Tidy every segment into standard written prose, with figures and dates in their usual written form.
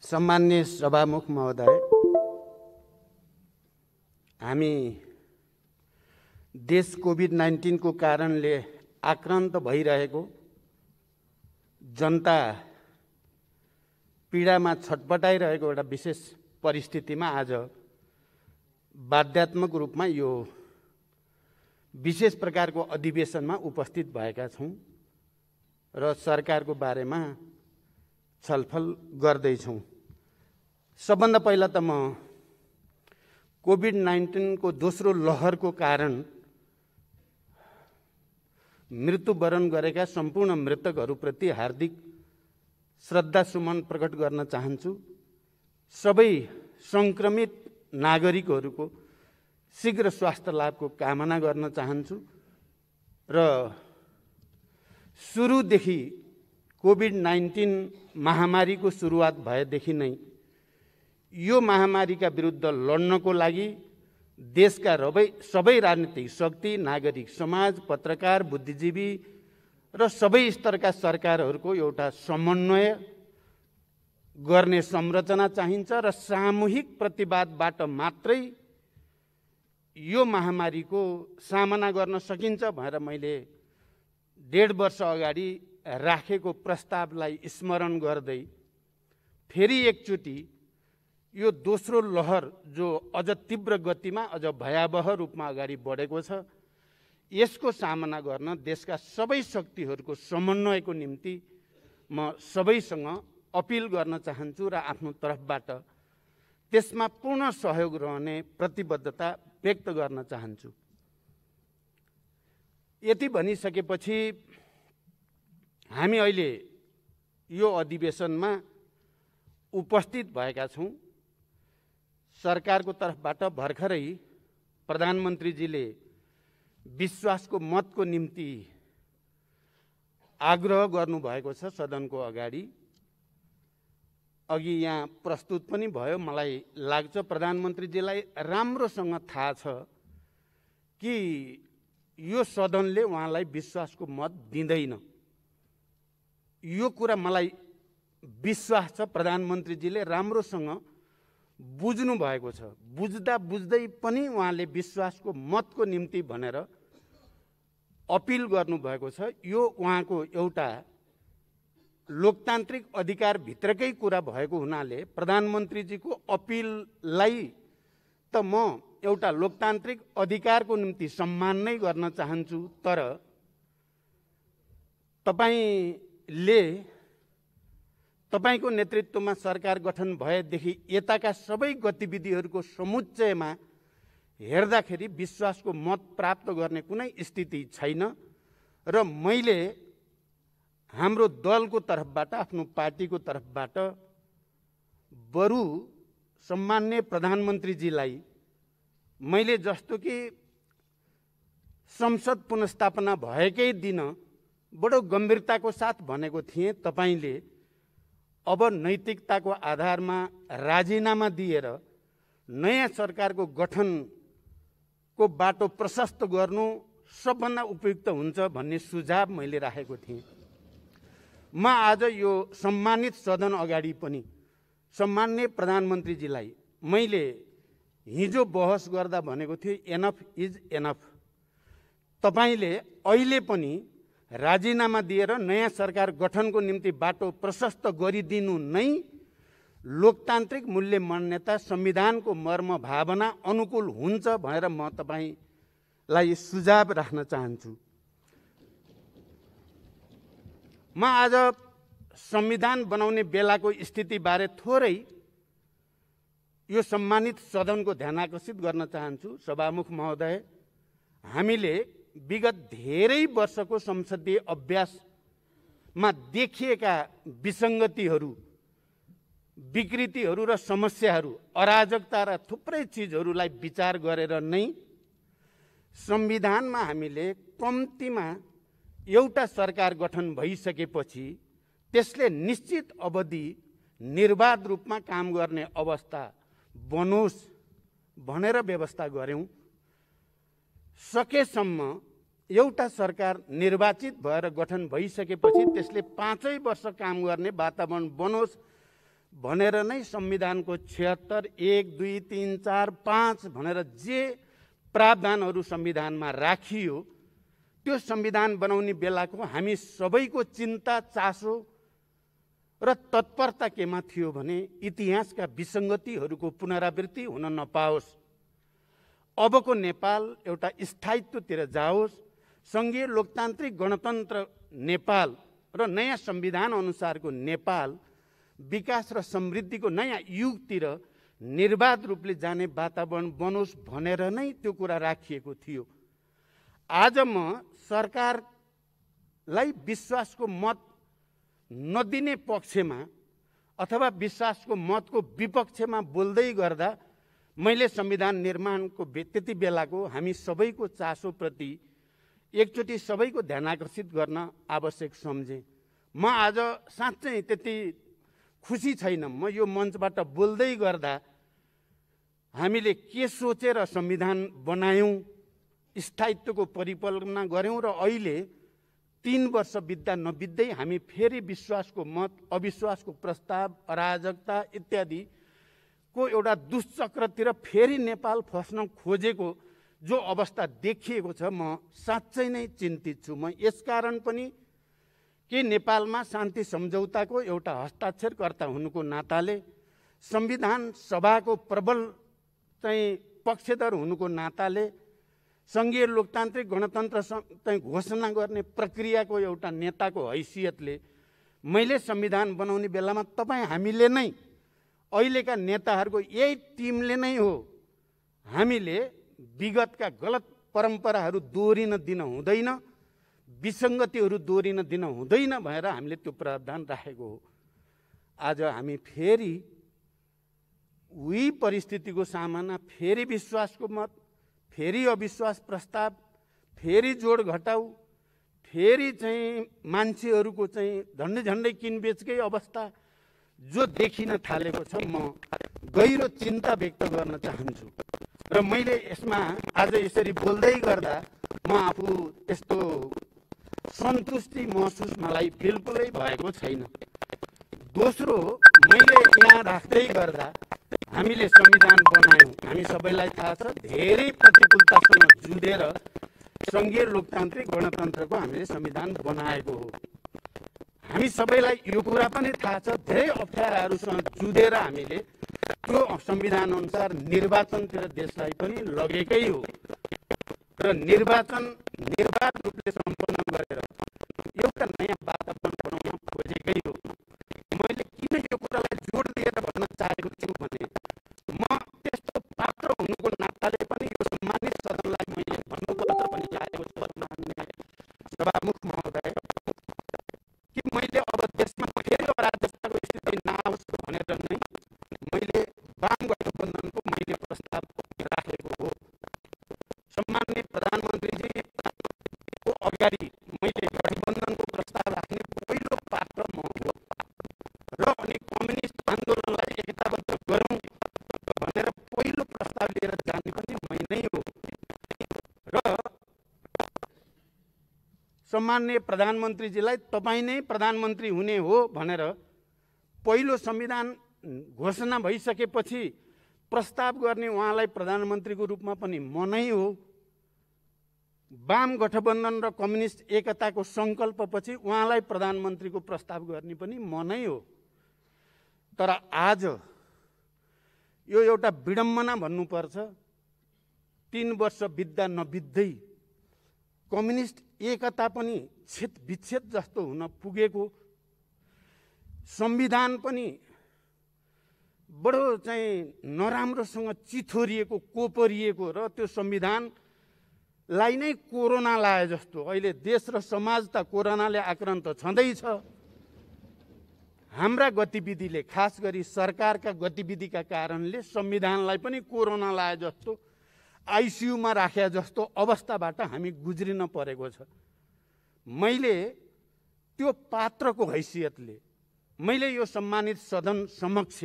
सम्माननीय सभामुख महोदय, हामी देश कोभिड-19 को कारणले आक्रान्त भइरहेको, जनता पीडामा छटपटाइरहेको एउटा विशेष परिस्थितिमा आज बाध्यात्मक रूपमा यो विशेष प्रकारको अधिवेशनमा उपस्थित भएका छौं र सरकारको बारेमा छलफल गर्दैछौं। सबभन्दा पहिला त म कोभिड-19 को दोस्रो लहरको कारण मृत्युवरण गरेका सम्पूर्ण मृतकहरूप्रति हार्दिक श्रद्धासुमन प्रकट गर्न चाहन्छु। सबै संक्रमित नागरिकहरूको शीघ्र स्वास्थ्य लाभको कामना गर्न चाहन्छु र सुरुदेखि कोभिड-19 महामारीको सुरुवात भएदेखि नै यो महामारीका विरुद्ध लड्नको लागि देशका सबै राजनीतिक शक्ति, नागरिक समाज, पत्रकार, बुद्धिजीवी र सबै स्तरका सरकारहरूको एउटा समन्वय गर्ने संरचना चाहिन्छ र सामूहिक प्रतिवादबाट मात्रै यो महामारीको सामना गर्न सकिन्छ भनेर मैले 1.5 वर्ष अगाडि राखेको प्रस्तावलाई स्मरण गर्दै फेरि एकचोटि यो दोस्रो लहर जो अझ तीव्र गतिमा, अझ भयावह रूपमा अगाडि बढेको छ, यसको सामना गर्न देशका सबै शक्तिहरूको समन्वयको निम्ति म सबैसँग अपिल गर्न चाहन्छु र आफ्नो तर्फबाट त्यसमा पूर्ण सहयोग रहने प्रतिबद्धता व्यक्त गर्न चाहन्छु। यति भनिसकेपछि हामी अहिले यो अधिवेशनमा उपस्थित भएका छौं। सरकारको तर्फबाट भर्खरै प्रधानमन्त्रीजीले विश्वासको मतको निम्ति आग्रह गर्नुभएको छ सदनको अगाडि। अघि यहाँ प्रस्तुत पनि भयो। मलाई लाग्छ प्रधानमन्त्रीजीलाई राम्रोसँग थाहा छ कि यो सदनले उहाँलाई विश्वासको मत दिँदैन। यो कुरा मलाई विश्वास छ प्रधानमन्त्रीजीले राम्रोसँग बुझ्नु भएको छ। बुझ्दा बुझ्दै पनि उहाँले विश्वासको मतको निम्ति भनेर अपिल गर्नुभएको छ। यो उहाँको एउटा लोकतान्त्रिक अधिकार भित्रकै कुरा भएको हुनाले प्रधानमन्त्रीजीको अपिललाई त म एउटा लोकतान्त्रिक अधिकारको निम्ति सम्मान नै गर्न चाहन्छु। तर तपाईको नेतृत्वमा सरकार गठन भएदेखि यताका सबै गतिविधिहरूको समुच्चयमा हेर्दाखेरि विश्वासको मत प्राप्त गर्ने कुनै स्थिति छैन र मैले हाम्रो दलको तर्फबाट, आफ्नो पार्टीको तर्फबाट बरु सम्माननीय प्रधानमन्त्रीजीलाई मैले जस्तो कि संसद पुनर्स्थापना भएकै दिन बडो गम्भीरताको साथ भनेको थिएँ, तपाईले अब नैतिकताको आधारमा राजीनामा दिएर नयाँ सरकारको गठनको बाटो प्रशस्त गर्नु सबभन्दा उपयुक्त हुन्छ भन्ने सुझाव मैले राखेको थिएँ। म आज यो सम्मानित सदन अगाडि पनि सम्माननीय प्रधानमन्त्रीजीलाई मैले हिजो बहस गर्दा भनेको थिएँ, एनफ इज एनफ। तपाईले अहिले पनि राजीनामा दिएर नयाँ सरकार गठनको निम्ति बाटो प्रशस्त गरिदिनु नै लोकतान्त्रिक मूल्य मान्यता, संविधानको मर्म भावना अनुकूल हुन्छ भनेर म तपाईलाई सुझाव राख्न चाहन्छु। म आज संविधान बनाउने बेलाको स्थितिबारे थोरै यो सम्मानित सदनको ध्यान आकर्षित गर्न चाहन्छु। सभामुख महोदय, हामीले विगत धेरै वर्षको संसदीय अभ्यासमा देखिएका विसङ्गतिहरू, विकृतिहरू र समस्याहरू, अराजकता र थुप्रै चिजहरूलाई विचार गरेर नै संविधानमा हामीले कम्तीमा एउटा सरकार गठन भइसकेपछि त्यसले निश्चित अवधि निर्वाध रूपमा काम गर्ने अवस्था बनोस् भनेर व्यवस्था गर्यौं। सकेसम्म एउटा सरकार निर्वाचित भएर गठन भइसकेपछि त्यसले 5 वर्ष काम गर्ने वातावरण बनोस् भनेर नै संविधानको 76, 1, 2, 3, 4, 5 भनेर जे प्रावधानहरू संविधानमा राखियो त्यो संविधान बनाउने बेलाको हामी सबैको चिन्ता, चासो र तत्परता केमा थियो भने इतिहासका विसङ्गतिहरूको पुनरावृत्ति हुन नपाओस्, अबको नेपाल एउटा स्थायित्वतिर जाओस्, सङ्घीय लोकतान्त्रिक गणतन्त्र नेपाल र नयाँ संविधान अनुसारको नेपाल विकास र समृद्धिको नयाँ युगतिर निर्वाध रूपले जाने वातावरण बनोस् भनेर नै त्यो कुरा राखिएको थियो। आज म सरकारलाई विश्वासको मत नदिने पक्षमा अथवा विश्वासको मतको विपक्षमा बोल्दै गर्दा मैले संविधान निर्माणको त्यति बेलाको हामी सबैको चासोप्रति एकचोटि सबैको ध्यान आकर्षित गर्न आवश्यक सम्झेँ। म आज साँच्चै त्यति खुसी छैन। म यो मञ्चबाट बोल्दै गर्दा हामीले के सोचेर संविधान बनायौँ, स्थायित्वको परिकल्पना गऱ्यौँ र अहिले 3 वर्ष बित्दा नबित्दै हामी फेरि विश्वासको मत, अविश्वासको प्रस्ताव, अराजकता इत्यादि को एउटा दुष्चक्रतिर फेरि नेपाल फस्न खोजेको जो अवस्था देखिएको छ, म साँच्चै नै चिन्तित छु। म यसकारण पनि के नेपालमा शान्ति सम्झौताको एउटा हस्ताक्षरकर्ता हुनुको नाताले, संविधान सभाको प्रबल चाहिँ पक्षधर हुनुको नाताले, सङ्घीय लोकतान्त्रिक गणतन्त्र चाहिँ घोषणा गर्ने प्रक्रियाको एउटा नेताको हैसियतले मैले संविधान बनाउने बेलामा तपाईँ हामीले नै, अहिलेका नेताहरूको यही टिमले नै हो, हामीले विगतका गलत परम्पराहरू दोहोरिन दिन हुँदैन, विसङ्गतिहरू दोहोरिन दिन हुँदैन भनेर हामीले त्यो प्रावधान राखेको हो। आज हामी फेरि उही परिस्थितिको सामना, फेरि विश्वासको मत, फेरि अविश्वास प्रस्ताव, फेरि जोड घटाउ, फेरि चाहिँ मान्छेहरूको चाहिँ झन्डै झन्डै किनबेचकै अवस्था जो देखिन थालेको छ, म गहिरो चिन्ता व्यक्त गर्न चाहन्छु। र मैले यसमा आज यसरी बोल्दै गर्दा म आफू त्यस्तो सन्तुष्टि महसुस मलाई बिल्कुलै भएको छैन। दोस्रो, मैले यहाँ राख्दै गर्दा हामीले संविधान बनायौँ, हामी सबैलाई थाहा छ, धेरै प्रतिकूलतासँग जुधेर सङ्घीय लोकतान्त्रिक गणतन्त्रको हामीले संविधान बनाएको हो। हामी सबैलाई यो कुरा पनि थाहा छ, धेरै अप्ठ्याराहरूसँग जुधेर हामीले त्यो संविधान अनुसार निर्वाचनतिर देशलाई पनि लगेकै हो र निर्वाचन निर्वाध रूपले सम्पन्न गरेर एउटा नयाँ वातावरण बनाउन खोजेकै हो। मैले किन यो कुरालाई जोड दिएर भन्न चाहेको छु भने म त्यस्तो पात्र हुनुको नाताले पनि यो सम्मानित सदनलाई मैले भन्नुपर्छ पनि चाहेको छु सभामुख महोदय, कि मैले अब देशमा फेरि अराजकताको स्थिति नआओस् भनेर नै मैले वाम गठबन्धनको मैले प्रस्ताव राखेको हो। सम्माननीय प्रधानमन्त्रीजीको अगाडि मैले गठबन्धनको प्रस्ताव राख्ने पहिलो पात्र म हो र अनि कम्युनिस्ट आन्दोलनलाई एकताबद्ध गरौँ भनेर पहिलो प्रस्ताव लिएर जाने पनि मै नै हो। र सम्माननीय प्रधानमन्त्रीजीलाई तपाईँ नै प्रधानमन्त्री हुने हो भनेर पहिलो संविधान घोषणा भइसकेपछि प्रस्ताव गर्ने उहाँलाई प्रधानमन्त्रीको रूपमा पनि म नै हो। वाम गठबन्धन र कम्युनिस्ट एकताको सङ्कल्पपछि उहाँलाई प्रधानमन्त्रीको प्रस्ताव गर्ने पनि म नै हो। तर आज यो एउटा विडम्बना भन्नुपर्छ, 3 वर्ष बित्दा नबित्दै कम्युनिस्ट एकता पनि छेद विच्छेद जस्तो हुन पुगेको, संविधान पनि बडो चाहिँ नराम्रोसँग चिथोरिएको, कोपरिएको र त्यो संविधानलाई नै कोरोना लाए जस्तो अहिले देश र समाज त कोरोनाले आक्रान्त छँदैछ। हाम्रा गतिविधिले, खास गरी सरकारका गतिविधिका कारणले संविधानलाई पनि कोरोना लाए जस्तो, आइसियुमा राखे जस्तो अवस्थाबाट हामी गुज्रिन परेको छ। मैले त्यो पात्रको हैसियतले मैले यो सम्मानित सदन समक्ष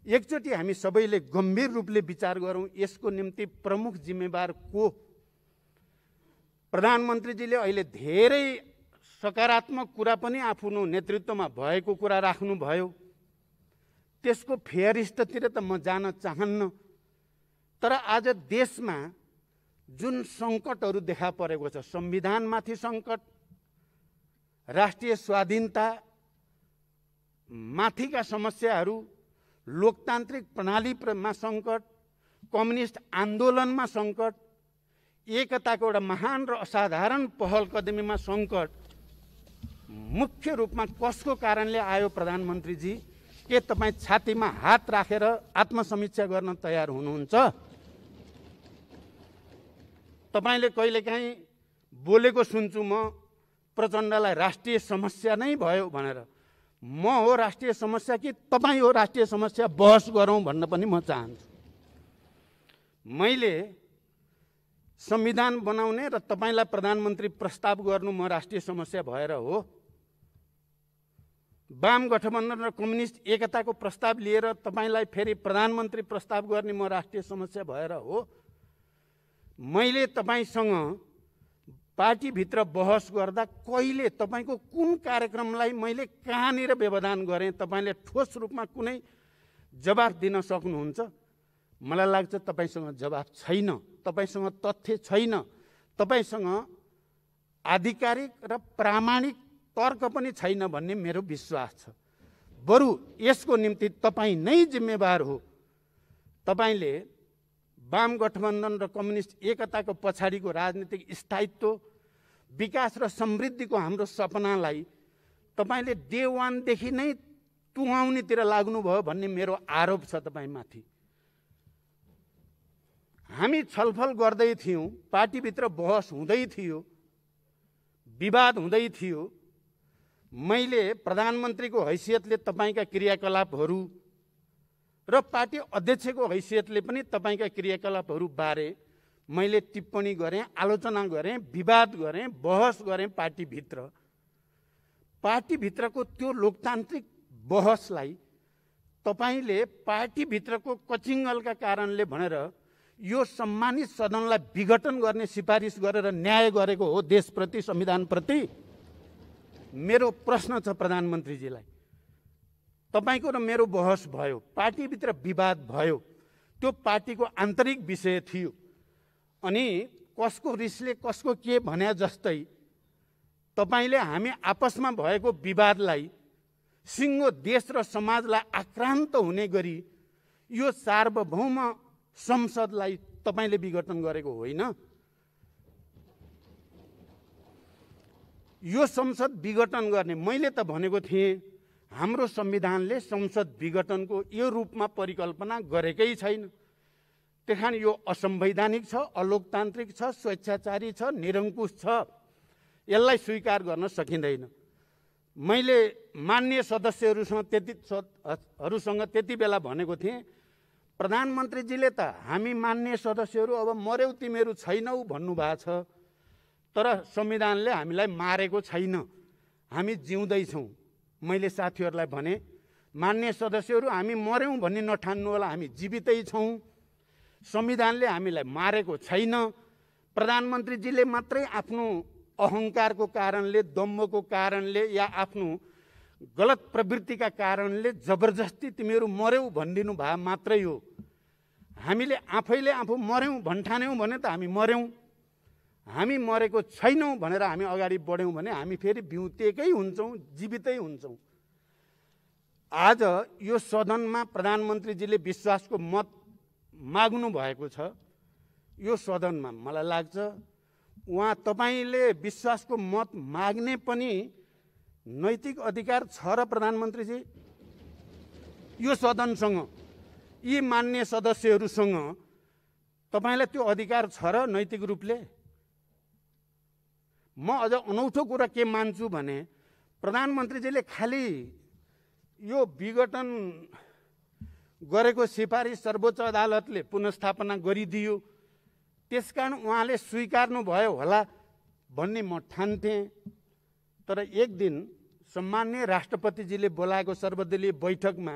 एकचोटि हामी सबैले गम्भीर रूपले विचार गरौँ, यसको निम्ति प्रमुख जिम्मेवार को? प्रधानमन्त्रीजीले अहिले धेरै सकारात्मक कुरा पनि आफ्नो नेतृत्वमा भएको कुरा राख्नुभयो। त्यसको फेयरिस्टतिर त म जान चाहन्न। तर आज देशमा जुन सङ्कटहरू देखा परेको छ, संविधानमाथि सङ्कट, राष्ट्रिय स्वाधीनता माथिका समस्याहरू, लोकतान्त्रिक प्रणालीमा सङ्कट, कम्युनिस्ट आन्दोलनमा सङ्कट, एकताको एउटा महान र असाधारण पहल कदमीमा सङ्कट मुख्य रूपमा कसको कारणले आयो प्रधानमन्त्रीजी? के तपाईँ छातीमा हात राखेर आत्मसमीक्षा गर्न तयार हुनुहुन्छ? तपाईँले कहिलेकाहीँ बोलेको सुन्छु म प्रचण्डलाई राष्ट्रिय समस्या नै भयो भनेर। म हो राष्ट्रिय समस्या कि तपाईँ हो राष्ट्रिय समस्या? बहस गरौँ भन्न पनि म चाहन्छु। मैले संविधान बनाउने र तपाईँलाई प्रधानमन्त्री प्रस्ताव गर्नु म राष्ट्रिय समस्या भएर हो? वाम गठबन्धन र कम्युनिस्ट एकताको प्रस्ताव लिएर तपाईँलाई फेरि प्रधानमन्त्री प्रस्ताव गर्ने म राष्ट्रिय समस्या भएर हो? मैले तपाईँसँग पार्टीभित्र बहस गर्दा कहिले तपाईँको कुन कार्यक्रमलाई मैले कहाँनिर व्यवधान गरेँ तपाईँले ठोस रूपमा कुनै जवाफ दिन सक्नुहुन्छ? मलाई लाग्छ तपाईँसँग जवाफ छैन, तपाईँसँग तथ्य छैन, तपाईँसँग आधिकारिक र प्रामाणिक तर्क पनि छैन भन्ने मेरो विश्वास छ। बरु यसको निम्ति तपाईँ नै जिम्मेवार हो। तपाईँले वाम गठबन्धन र कम्युनिस्ट एकताको पछाडिको राजनीतिक स्थायित्व, विकास र समृद्धिको हाम्रो सपनालाई तपाईँले डे वानदेखि नै तुहाउनेतिर लाग्नुभयो भन्ने मेरो आरोप छ तपाईँमाथि। हामी छलफल गर्दै थियौँ, पार्टीभित्र बहस हुँदै थियो, विवाद हुँदै थियो। मैले प्रधानमन्त्रीको हैसियतले तपाईँका क्रियाकलापहरू र पार्टी अध्यक्षको हैसियतले पनि तपाईँका क्रियाकलापहरू बारे मैले टिप्पणी गरेँ, आलोचना गरेँ, विवाद गरेँ, बहस गरेँ पार्टीभित्र। पार्टीभित्रको त्यो लोकतान्त्रिक बहसलाई तपाईँले पार्टीभित्रको कचिङ्गलका कारणले भनेर यो सम्मानित सदनलाई विघटन गर्ने सिफारिस गरेर न्याय गरेको हो देशप्रति, संविधानप्रति। मेरो प्रश्न छ प्रधानमन्त्रीजीलाई, तपाईँको र मेरो बहस भयो, पार्टीभित्र विवाद भयो, त्यो पार्टीको आन्तरिक विषय थियो। अनि कसको रिसले कसको के भन्या जस्तै तपाईँले हामी आपसमा भएको विवादलाई सिङ्गो देश र समाजलाई आक्रान्त हुने गरी यो सार्वभौम संसदलाई तपाईँले विघटन गरेको होइन। यो संसद विघटन गर्ने मैले त भनेको थिएँ, हाम्रो संविधानले संसद विघटनको यो रूपमा परिकल्पना गरेकै छैन। त्यहाँ यो असंवैधानिक छ, अलोकतान्त्रिक छ, स्वेच्छाचारी छ, निरङ्कुश छ, यसलाई स्वीकार गर्न सकिँदैन। मैले माननीय सदस्यहरूसँग त्यति बेला भनेको थिएँ, प्रधानमन्त्रीजीले त हामी माननीय सदस्यहरू अब मर्यौ तिमीहरू छैनौ भन्नुभएको छ, तर संविधानले हामीलाई मारेको छैन, हामी जिउँदैछौँ। मैले साथीहरूलाई भने, माननीय सदस्यहरू हामी मर्यौँ भन्ने नठान्नु होला, हामी जीवितै छौँ, संविधानले हामीलाई मारेको छैन। प्रधानमन्त्रीजीले मात्रै आफ्नो अहङ्कारको कारणले, दम्भको कारणले या आफ्नो गलत प्रवृत्तिका कारणले जबरजस्ती तिमीहरू मर्यौ भनिदिनु भए मात्रै हो। हामीले आफैले आफू मर्यौँ भन्ठान्यौँ भने त हामी मर्यौँ, हामी मरेको छैनौँ भनेर हामी अगाडि बढ्यौँ भने हामी फेरि बिउतेकै हुन्छौँ, जीवितै हुन्छौँ। आज यो सदनमा प्रधानमन्त्रीजीले विश्वासको मत माग्नु भएको छ। यो सदनमा मलाई लाग्छ उहाँ तपाईँले विश्वासको मत माग्ने पनि नैतिक अधिकार छ र प्रधानमन्त्रीजी? यो सदनसँग, यी मान्य सदस्यहरूसँग तपाईँलाई त्यो अधिकार छ र नैतिक रूपले? म अझ अनौठो कुरा के मान्छु भने प्रधानमन्त्रीजीले खालि यो विघटन गरेको सिफारिस सर्वोच्च अदालतले पुनर्स्थापना गरिदियो, त्यसकारण उहाँले स्वीकार्नु भयो होला भन्ने म ठान्थेँ। तर एक दिन सम्माननीय राष्ट्रपतिजीले बोलाएको सर्वदलीय बैठकमा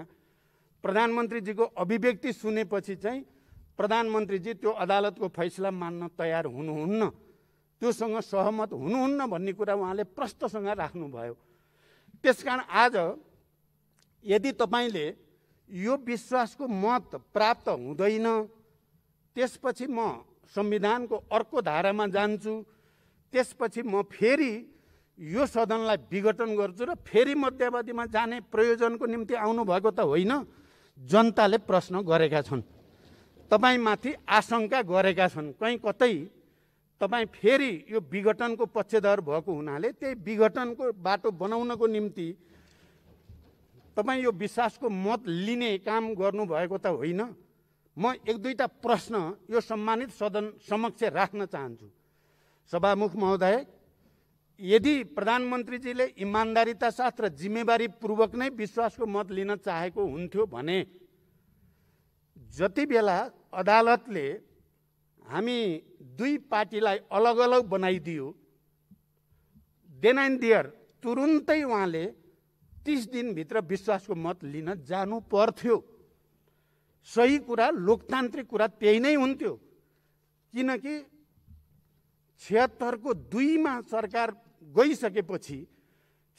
प्रधानमन्त्रीजीको अभिव्यक्ति सुनेपछि चाहिँ प्रधानमन्त्रीजी त्यो अदालतको फैसला मान्न तयार हुनुहुन्न, त्योसँग सहमत हुनुहुन्न भन्ने कुरा उहाँले प्रष्टसँग राख्नुभयो। त्यसकारण आज यदि तपाईँले यो विश्वासको मत प्राप्त हुँदैन, त्यसपछि म संविधानको अर्को धारामा जान्छु, त्यसपछि म फेरि यो सदनलाई विघटन गर्छु र फेरि मध्यावधिमा जाने प्रयोजनको निम्ति आउनुभएको त होइन। जनताले प्रश्न गरेका छन्, तपाईँमाथि आशंका गरेका छन्, कहीँ कतै तपाईँ फेरि यो विघटनको पक्षधर भएको हुनाले त्यही विघटनको बाटो बनाउनको निम्ति तपाईँ यो विश्वासको मत लिने काम गर्नुभएको त होइन। म एक दुईटा प्रश्न यो सम्मानित सदन समक्ष राख्न चाहन्छु। सभामुख महोदय, यदि प्रधानमन्त्रीजीले इमान्दारिता साथ र जिम्मेवारी पूर्वक नै विश्वासको मत लिन चाहेको हुन्थ्यो भने जति बेला अदालतले हामी दुई पार्टीलाई अलग अलग बनाइदियो, देन एन्ड देयर तुरुन्तै उहाँले 30 दिनभित्र विश्वासको मत लिन जानु पर्थ्यो। सही कुरा, लोकतान्त्रिक कुरा त्यही नै हुन्थ्यो। किनकि 76 को 2 मा सरकार गइसकेपछि,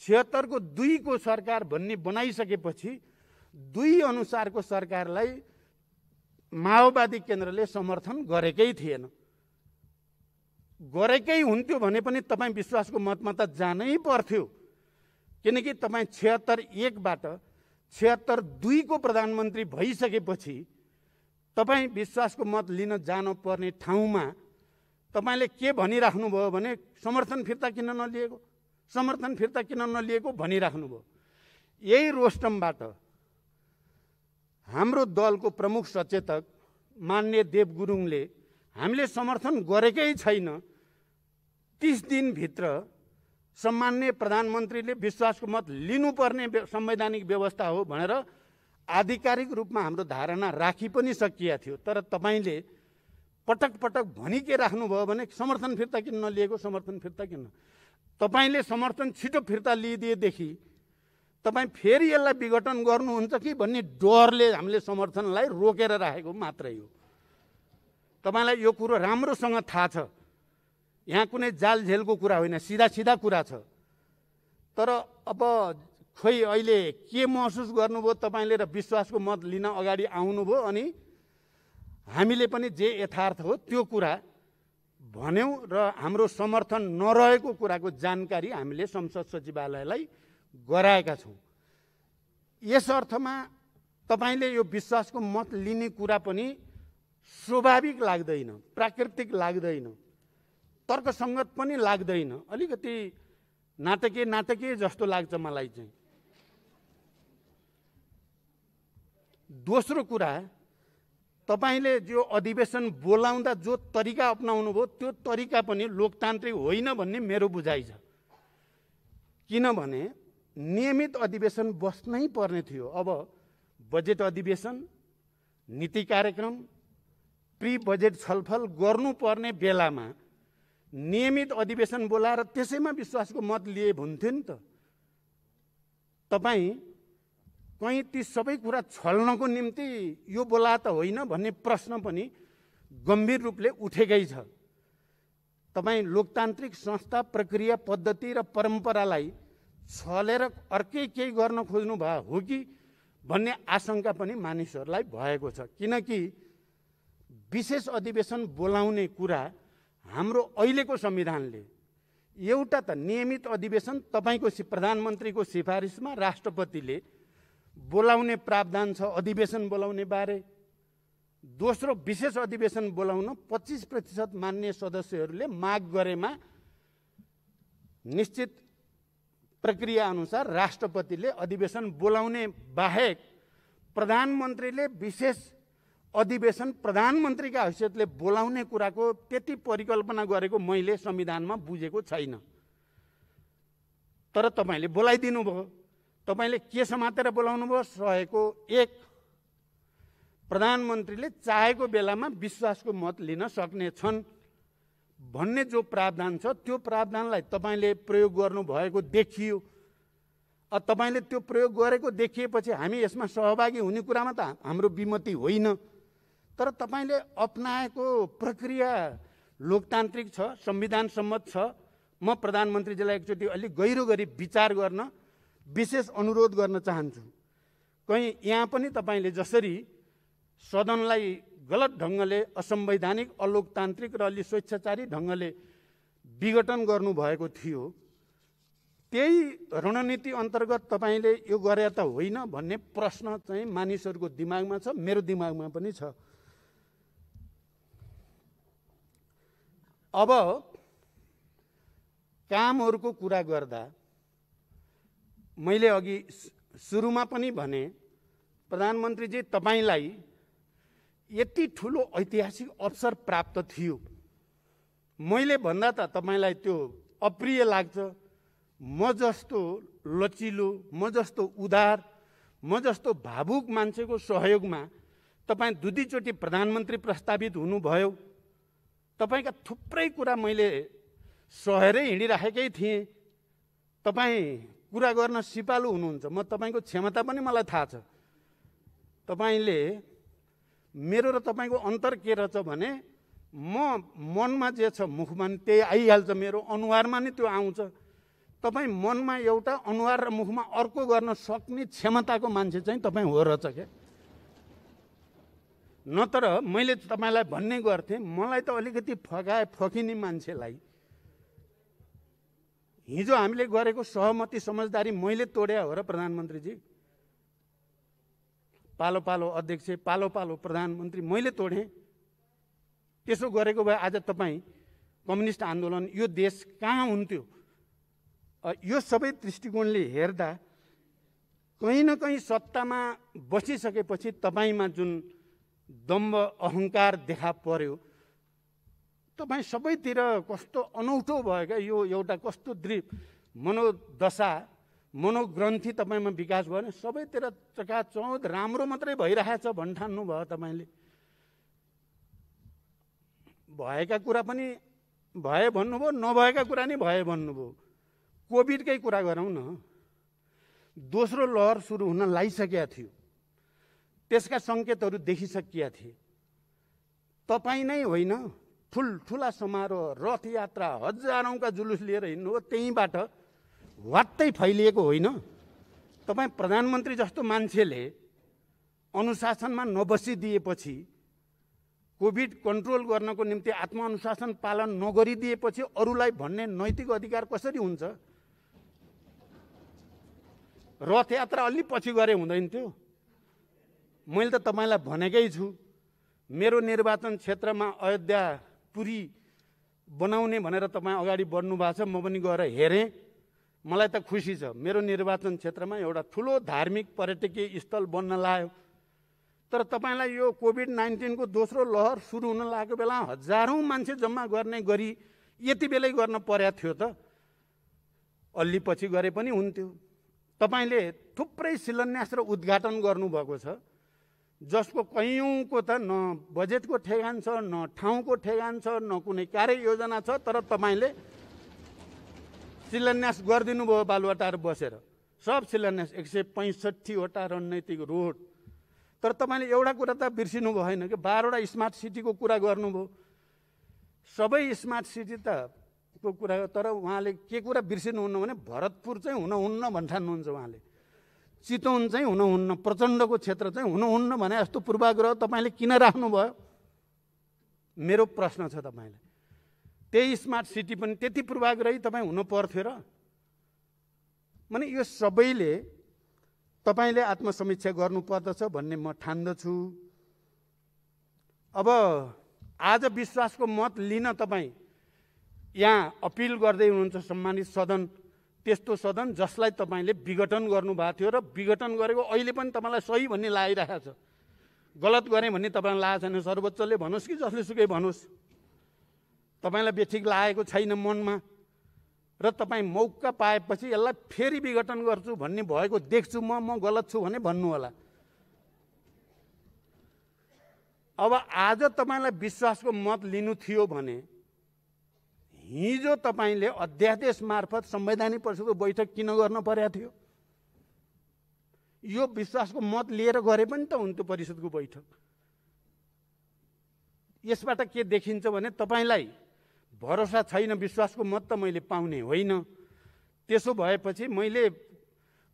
76 को 2 को सरकार भन्ने बनाइसकेपछि 2 अनुसारको सरकारलाई माओवादी केन्द्रले समर्थन गरेकै थिएन। गरेकै हुन्थ्यो भने पनि तपाईँ विश्वासको मतमा त जानै पर्थ्यो। किनकि तपाईँ 76-1 बाट 76-2 को प्रधानमन्त्री भइसकेपछि तपाईँ विश्वासको मत लिन जानुपर्ने ठाउँमा तपाईले के भनिराख्नुभयो भने समर्थन फिर्ता किन नलिएको, समर्थन फिर्ता किन नलिएको भनिराख्नुभयो। यही रोस्टमबाट हाम्रो दलको प्रमुख सचेतक माननीय देव गुरुङले हामीले समर्थन गरेकै छैन, 30 दिनभित्र सम्माननीय प्रधानमन्त्रीले विश्वासको मत लिनुपर्ने संवैधानिक व्यवस्था हो भनेर आधिकारिक रूपमा हाम्रो धारणा राखी पनि सकिया थियो। तर तपाईले पटक पटक भनि के राख्नुभयो भने समर्थन फिर्ता किन नलिएको, समर्थन फिर्ता किन। तपाईले समर्थन छिटो फिर्ता लिइदिएदेखि तपाईँ फेरि यसलाई विघटन गर्नुहुन्छ कि भन्ने डरले हामीले समर्थनलाई रोकेर राखेको मात्रै हो। तपाईलाई यो कुरो राम्रोसँग थाहा छ, यहाँ कुनै जाल झेलको कुरा होइन, सिधा सिधा कुरा छ। तर अब खोइ अहिले के महसुस गर्नुभयो तपाईँले र विश्वासको मत लिन अगाडि आउनुभयो अनि हामीले पनि जे यथार्थ हो त्यो कुरा भन्यौं र हाम्रो समर्थन नरहेको कुराको जानकारी हामीले संसद सचिवालयलाई गराएका छौं। यस अर्थमा तपाईले यो विश्वासको मत लिने कुरा पनि स्वाभाविक लाग्दैन, प्राकृतिक लाग्दैन, तर्कसंगत पनि लाग्दैन, अलिकति नाटकीय जस्तो लाग्छ मलाई चाहिँ। दोस्रो कुरा, तपाईले जो अधिवेशन बोलाउँदा जो तरिका अपनाउनु भयो त्यो तरिका पनि लोकतान्त्रिक होइन भन्ने मेरो बुझाइ छ। किनभने नियमित अधिवेशन बस्नै पर्ने थियो। अब बजेट अधिवेशन, नीति कार्यक्रम, प्री बजेट छलफल गर्नुपर्ने बेलामा नियमित अधिवेशन बोलाएर त्यसैमा विश्वासको मत लिए हुन्थ्यो नि त। तपाईँ कहीँ ती सबै कुरा छल्नको निम्ति यो बोला त होइन भन्ने प्रश्न पनि गम्भीर रूपले उठेकै छ। तपाईँ लोकतान्त्रिक संस्था, प्रक्रिया, पद्धति र परम्परालाई छलेर अर्कै केही गर्न खोज्नु भयो हो कि भन्ने आशंका पनि मानिसहरूलाई भएको छ। किनकि विशेष अधिवेशन बोलाउने कुरा हाम्रो अहिलेको संविधानले एउटा त नियमित अधिवेशन तपाईको प्रधानमन्त्रीको सिफारिसमा राष्ट्रपतिले बोलाउने प्रावधान छ अधिवेशन बोलाउने बारे। दोस्रो, विशेष अधिवेशन बोलाउन 25% मान्य सदस्यहरूले माग गरेमा निश्चित प्रक्रिया अनुसार राष्ट्रपतिले अधिवेशन बोलाउने बाहेक प्रधानमन्त्रीले विशेष अधिवेशन प्रधानमन्त्रीका हैसियतले बोलाउने कुराको त्यति परिकल्पना गरेको मैले संविधानमा बुझेको छैन। तर तपाईले बोलाइदिनु भयो। तपाईले के समातेर बोलाउनु भयो? 101 प्रधानमन्त्रीले चाहेको बेलामा विश्वासको मत लिन सक्ने छन् भन्ने जो प्रावधान छ त्यो प्रावधानलाई तपाईले प्रयोग गर्नु भएको देखियो। अब तपाईले त्यो प्रयोग गरेको देखिएपछि हामी यसमा सहभागी हुने कुरामा त हाम्रो विमति होइन। तर तपाईले अपनाएको प्रक्रिया लोकतान्त्रिक छ, संविधान सम्मत छ। म प्रधानमन्त्रीजीलाई एकचोटि अलि गहिरो गरी विचार गर्न विशेष अनुरोध गर्न चाहन्छु। कहीँ यहाँ पनि तपाईँले जसरी सदनलाई गलत ढङ्गले असंवैधानिक अलोकतान्त्रिक र अलि स्वेच्छाचारी ढङ्गले विघटन गर्नुभएको थियो, त्यही रणनीति अन्तर्गत तपाईँले यो गरे त होइन भन्ने प्रश्न चाहिँ मानिसहरूको दिमागमा छ, मेरो दिमागमा पनि छ। अब कामहरूको कुरा गर्दा मैले अघि सुरुमा पनि भने, प्रधानमन्त्रीजी तपाईँलाई यति ठुलो ऐतिहासिक अवसर प्राप्त थियो, मैले भन्दा त तपाईँलाई त्यो अप्रिय लाग्छ। म जस्तो लचिलो, म जस्तो उदार, म जस्तो भावुक मान्छेको सहयोगमा तपाईँ दुईचोटि प्रधानमन्त्री प्रस्तावित हुनुभयो। तपाईँका थुप्रै कुरा मैले सहेरै हिँडिराखेकै थिएँ। तपाईँ कुरा गर्न सिपालु हुनुहुन्छ, म तपाईँको क्षमता पनि मलाई थाहा छ। तपाईँले मेरो र तपाईँको अन्तर के रहेछ भने, म मनमा जे छ मुखमा त्यही आइहाल्छ, मेरो अनुहारमा नि त्यो आउँछ। तपाईँ मनमा एउटा, अनुहार र मुखमा अर्को गर्न सक्ने क्षमताको मान्छे चाहिँ तपाईँ हो रहेछ क्या। नत्र मैले तपाईँलाई भन्ने गर्थेँ, मलाई त अलिकति फकिने मान्छेलाई हिजो हामीले गरेको सहमति समझदारी मैले तोड्या हो र प्रधानमन्त्रीजी? पालो पालो अध्यक्ष, पालो पालो प्रधानमन्त्री मैले तोडेँ। त्यसो गरेको भए आज तपाईँ कम्युनिस्ट आन्दोलन, यो देश कहाँ हुन्थ्यो? यो सबै दृष्टिकोणले हेर्दा कहीँ न कहीँ सत्तामा बसिसकेपछि तपाईँमा जुन दम्भ अहङ्कार देखा पर्यो, तपाईँ सबैतिर कस्तो अनौठो भयो क्या। यो एउटा कस्तो मनोदशा, मनोग्रन्थि तपाईँमा विकास भयो भने सबैतिर चकाचौध राम्रो मात्रै भइरहेछ भन्ठान्नु भयो तपाईँले। भएका कुरा पनि भए भन्नुभयो, नभएका कुरा नि भए भन्नुभयो। कोभिडकै कुरा गरौँ न, दोस्रो लहर सुरु हुन लागिसकेका थियो, त्यसका सङ्केतहरू देखिसकिया थिए। तपाईँ नै होइन, ठुल्ठुला समारोह, रथयात्रा, हजारौँका जुलुस लिएर हिँड्नु हो, त्यहीँबाट वात्तै फैलिएको होइन। तपाईँ प्रधानमन्त्री जस्तो मान्छेले अनुशासनमा नबसिदिएपछि, कोभिड कन्ट्रोल गर्नको निम्ति आत्मअनुशासन पालन नगरिदिएपछि अरूलाई भन्ने नैतिक अधिकार कसरी हुन्छ? रथयात्रा अलि पछि गरे हुँदैन थियो? मैले त तपाईँलाई भनेकै छु, मेरो निर्वाचन क्षेत्रमा अयोध्यापुरी बनाउने भनेर तपाईँ अगाडि बढ्नु भएको छ। म पनि गएर हेरेँ, मलाई त खुसी छ। मेरो निर्वाचन क्षेत्रमा एउटा ठुलो धार्मिक पर्यटकीय स्थल बन्न लाग्यो। तर तपाईँलाई यो कोभिड-19 को दोस्रो लहर सुरु हुन लागेको बेला हजारौँ मान्छे जम्मा गर्ने गरी यति बेलै गर्न पर्या थियो त? अलि पछि गरे पनि हुन्थ्यो। तपाईँले थुप्रै शिलान्यास र उद्घाटन गर्नुभएको छ, जसको कयौँको त न बजेटको ठेगान छ, न ठाउँको ठेगान छ, न कुनै कार्ययोजना छ। तर तपाईँले शिलान्यास गरिदिनु भयो बालुवाटार बसेर। सब शिलान्यास 165 वटा रणनैतिक रोड। तर तपाईँले एउटा कुरा त बिर्सिनु भएन कि 12 वटा स्मार्ट सिटीको कुरा गर्नुभयो। सबै स्मार्ट सिटी त को कुरा, तर उहाँले के कुरा बिर्सिनुहुन्न भने भरतपुर चाहिँ हुनुहुन्न भन्ठान्नुहुन्छ उहाँले। चितवन चाहिँ हुनुहुन्न, प्रचण्डको क्षेत्र चाहिँ हुनुहुन्न भने जस्तो पूर्वाग्रह तपाईँले किन राख्नुभयो? मेरो प्रश्न छ तपाईँलाई। त्यही स्मार्ट सिटी पनि त्यति पूर्वाग्रही तपाईँ हुनु पर्थ्यो र? माने यो सबैले तपाईँले आत्मसमीक्षा गर्नुपर्दछ भन्ने म ठान्दछु। अब आज विश्वासको मत लिन तपाईँ यहाँ अपिल गर्दै हुनुहुन्छ, सम्मानित सदन, त्यस्तो सदन जसलाई तपाईँले विघटन गर्नुभएको थियो र विघटन गरेको अहिले पनि तपाईँलाई सही भन्ने लागिरहेको छ। गलत गरेँ भन्ने तपाईँलाई लागेको छैन, सर्वोच्चले भनोस् कि जसले सुकै भनोस्, तपाईँलाई बेठिक लागेको छैन मनमा, र तपाईँ मौका पाएपछि यसलाई फेरि विघटन गर्छु भन्ने भएको देख्छु म गलत छु भने भन्नु होला। अब आज तपाईँलाई विश्वासको मत लिनु थियो भने हिजो तपाईँले अध्यादेश मार्फत संवैधानिक परिषदको बैठक किन गर्न पर्या थियो? यो विश्वासको मत लिएर गरे पनि त हुन्थ्यो परिषदको बैठक। यसबाट के देखिन्छ भने तपाईँलाई भरोसा छैन, विश्वासको मत त मैले पाउने होइन। त्यसो भएपछि मैले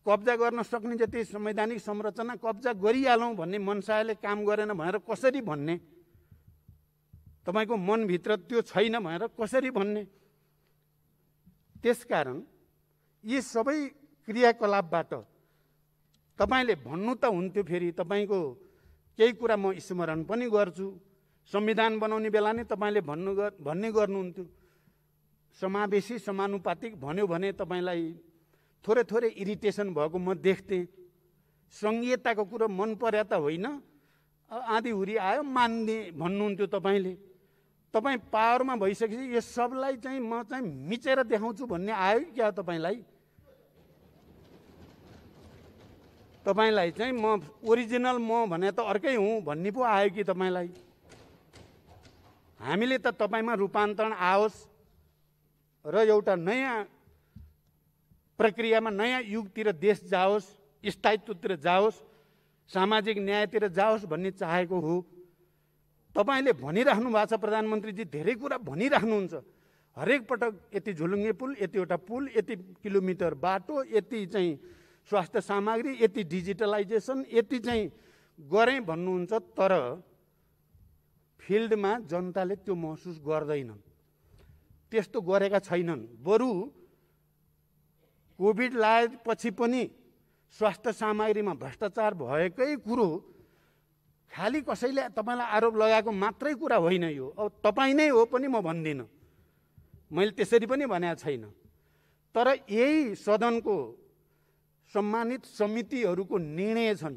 कब्जा गर्न सक्ने जति संवैधानिक संरचना कब्जा गरिहालौँ भन्ने मनसायले काम गरेन भनेर कसरी भन्ने? तपाईको मनभित्र त्यो छैन भनेर कसरी भन्ने? त्यसकारण यी सबै क्रियाकलापबाट तपाईले भन्नु त हुन्थ्यो, फेरि तपाईको केही कुरा म स्मरण पनि गर्छु। संविधान बनाउने बेला नै तपाईले भन्ने गर्नुहुन्थ्यो, समावेशी समानुपातिक भन्यो भने तपाईलाई थोरै थोरै इरिटेसन भएको म देख्थेँ। संघीयताको कुरो मन पर्या त होइन, आधी हुरी आयो मान्ने भन्नुहुन्थ्यो तपाईले। तपाईँ पावरमा भइसकेपछि यो सबलाई चाहिँ म चाहिँ मिचेर देखाउँछु भन्ने आयो क्या तपाईलाई? तपाईलाई चाहिँ म ओरिजिनल म भने त अर्कै हुँ भन्ने पो आयो कि तपाईलाई? हामीले त तपाईमा रूपान्तरण आओस् र एउटा नयाँ प्रक्रियामा नयाँ युगतिर देश जाओस्, स्थायित्वतिर जाओस्, सामाजिक न्यायतिर जाओस् भन्ने चाहेको हो। तपाईले भनिराख्नु भएको छ, प्रधानमन्त्रीजी धेरै कुरा भनिराख्नुहुन्छ। हरेक पटक यति झुलुङ्गे पुल, यतिवटा पुल, यति किलोमिटर बाटो, यति चाहिँ स्वास्थ्य सामग्री, यति डिजिटलाइजेसन, यति चाहिँ गरेँ भन्नुहुन्छ। तर फिल्डमा जनताले त्यो महसुस गर्दैनन्, त्यस्तो गरेका छैनन्। बरु कोभिड लागेपछि पनि स्वास्थ्य सामग्रीमा भ्रष्टाचार भएकै कुरो खालि कसैले तपाईलाई आरोप लगाएको मात्रै कुरा होइन यो। अब तपाईँ नै हो पनि म भन्दिनँ, मैले त्यसरी पनि भनेको छैन। तर यही सदनको सम्मानित समितिहरूको निर्णय छन्,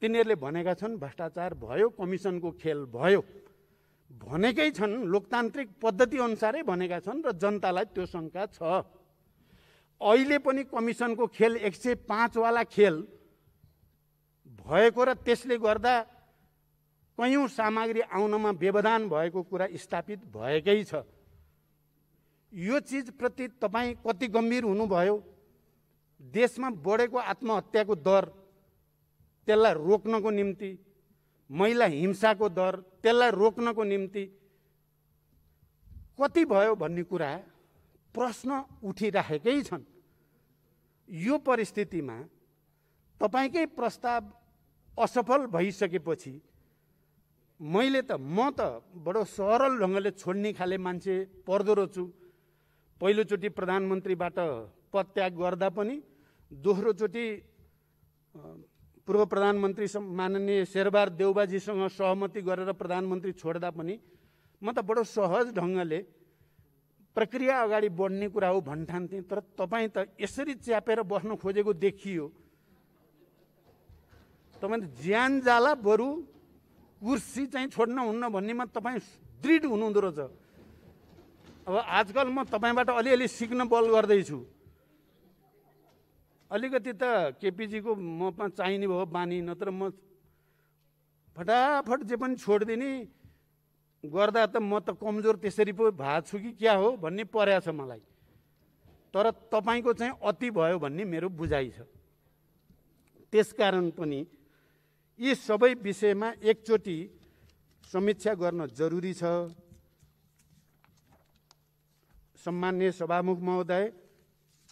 तिनीहरूले भनेका छन् भ्रष्टाचार भयो, कमिसनको खेल भयो भनेकै छन्, लोकतान्त्रिक पद्धति अनुसारै भनेका छन् र जनतालाई त्यो शङ्का छ। अहिले पनि कमिसनको खेल 105 वाला खेल भएको र त्यसले गर्दा कयौं सामग्री आउनमा व्यवधान भएको कुरा स्थापित भएकै छ। यो चीजप्रति तपाईँ कति गम्भीर हुनुभयो? देशमा बढेको आत्महत्याको दर, त्यसलाई रोक्नको निम्ति, महिला हिंसाको दर, त्यसलाई रोक्नको निम्ति कति भयो भन्ने कुरा प्रश्न उठिराखेकै छन्। यो परिस्थितिमा तपाईकै प्रस्ताव असफल भइसकेपछि म त बडो सरल ढङ्गले छोड्ने खाले मान्छे पर्दो रहेछु। पहिलोचोटि प्रधानमन्त्रीबाट पदत्याग गर्दा पनि, दोस्रोचोटि पूर्व प्रधानमन्त्री माननीय शेरबहादुर देउबाजीसँग सहमति गरेर प्रधानमन्त्री छोड्दा पनि म त बडो सहज ढङ्गले प्रक्रिया अगाडि बढ्ने कुरा हो भन्ठान्थेँ। तर तपाईँ त यसरी च्यापेर बस्न खोजेको देखियो। तपाईँ ज्यान जाला बरु कुर्सी चाहिँ छोड्न हुन्न भन्नेमा तपाईँ दृढ हुनुहुँदो रहेछ। अब आजकल म तपाईँबाट अलिअलि सिक्न बल गर्दैछु। अलिकति त केपीजीको ममा चाहिने भयो बानी, नत्र म फटाफट जे पनि छोडिदिने गर्दा त म त कमजोर त्यसरी पो भएको छु कि क्या हो भन्ने पर्या छ मलाई। तर तपाईको चाहिँ अति भयो भन्ने मेरो बुझाइ छ। त्यसकारण पनि यी सबै विषयमा एकचोटि समीक्षा गर्न जरुरी छ। सम्माननीय सभामुख महोदय,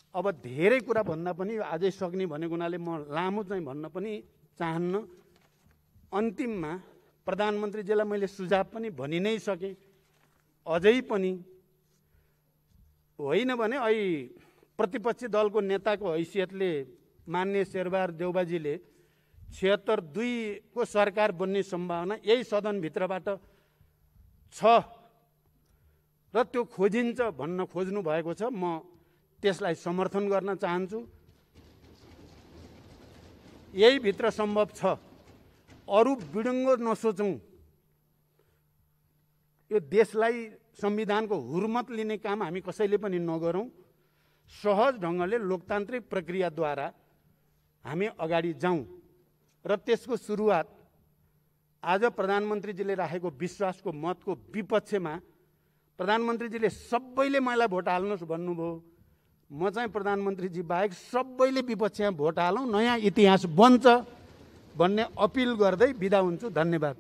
अब धेरै कुरा भन्दा पनि आजै सक्ने भनेको हुनाले म लामो चाहिँ भन्न पनि चाहन्न। अन्तिममा प्रधानमन्त्रीजीलाई मैले सुझाव पनि भनि नै सकेँ। अझै पनि होइन भने अहिले प्रतिपक्षी दलको नेताको हैसियतले माननीय शेरबहादुर देउबाजीले 76-2 को सरकार बन्ने सम्भावना यही सदनभित्रबाट छ र त्यो खोजिन्छ भन्न खोज्नु भएको छ। म त्यसलाई समर्थन गर्न चाहन्छु। यही भित्र सम्भव छ। अरू बिडङ्गो नसोचौँ। यो देशलाई संविधानको हुर्मत लिने काम हामी कसैले पनि नगरौँ। सहज ढङ्गले लोकतान्त्रिक प्रक्रियाद्वारा हामी अगाडि जाउँ र त्यसको सुरुवात आज प्रधानमन्त्रीजीले राखेको विश्वासको मतको विपक्षमा प्रधानमन्त्रीजीले सबैले मलाई भोट हाल्नुहोस् भन्नुभयो। म चाहिँ प्रधानमन्त्रीजी बाहेक सबैले विपक्षमा भोट हालौँ, नयाँ इतिहास बन्छ भन्ने अपिल गर्दै बिदा हुन्छु। धन्यवाद।